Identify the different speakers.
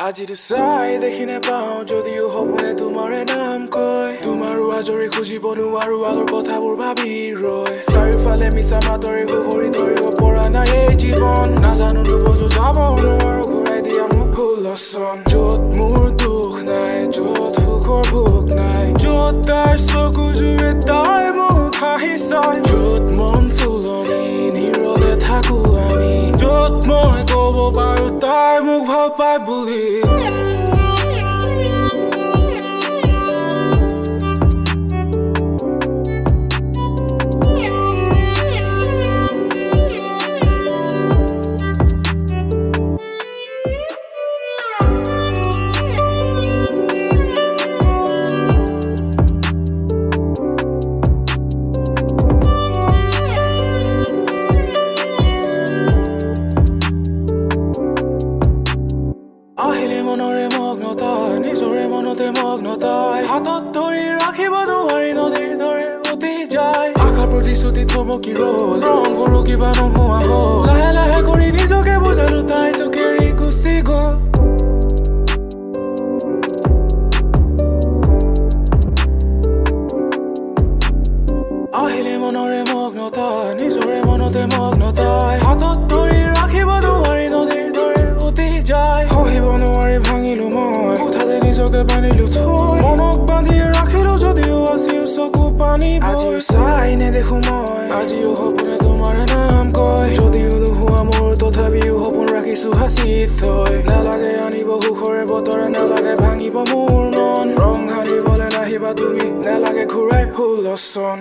Speaker 1: আজিতো চাই দেখি নেপাওঁ যদিও সপোনে তোমাৰে নাম কয় তোমাৰো আজৰি খুজিব নোৱাৰো আগৰ কথাবোৰ ভাবি ৰয় চাৰিওফালে মিছা মাতৰে সুহৰি ধৰিব পৰা নাই এই জীৱন নাজানো দুবছৰ যাব নোৱাৰো ঘূৰাই দিয়া মোক হুলচন য'ত মোৰ দুখ নাই য'ত সুখৰ ভোক নাই য'ত তাইৰ চকু জুৰে তাই মোক হাঁহি চাই য'ত মন ফুলনি নীৰৱে থাকো আমি য'ত মই ক'ব পাৰো তাই মোক ভাল পাই বুলি আহিলে মনৰে মগ্নতাই নিজৰে মনতে মগ্নতাই হাতত ধৰি ৰাখিব নোৱাৰি নদীৰ দৰে উটি যায় আশাৰ প্ৰতিশ্ৰুতি থমকি ৰ'ল ৰংবোৰো কিবা নোহোৱা হ'ল লাহে লাহে কৰি নিজকে বুজালো তাই তোক এৰি গুচি গ'ল আহিলে মনৰে মগ্নতাই নিজৰে মনতে মগ্নতাই হাতত ধৰি ৰাখিব নোৱাৰি নদীৰ দৰে উটি যায় সহিব নোৱাৰি ভাঙিলো মই কোঠাতে নিজকে বান্ধিলো থৈ মনক বান্ধি ৰাখিলো যদিও আছিল চকু পানী আজিও চাই নেদেখো মই আজিও সপোনে তোমাৰ নাম কয় যদিও নোহোৱা মোৰ তথাপিও সপোন ৰাখিছো সাঁচি থৈ নালাগে আনিব সুখৰে বতৰে নালাগে ভাঙিব মোৰ মন ৰং সানিবলৈ নাহিবা তুমি নালাগে ঘূৰাই হুলচন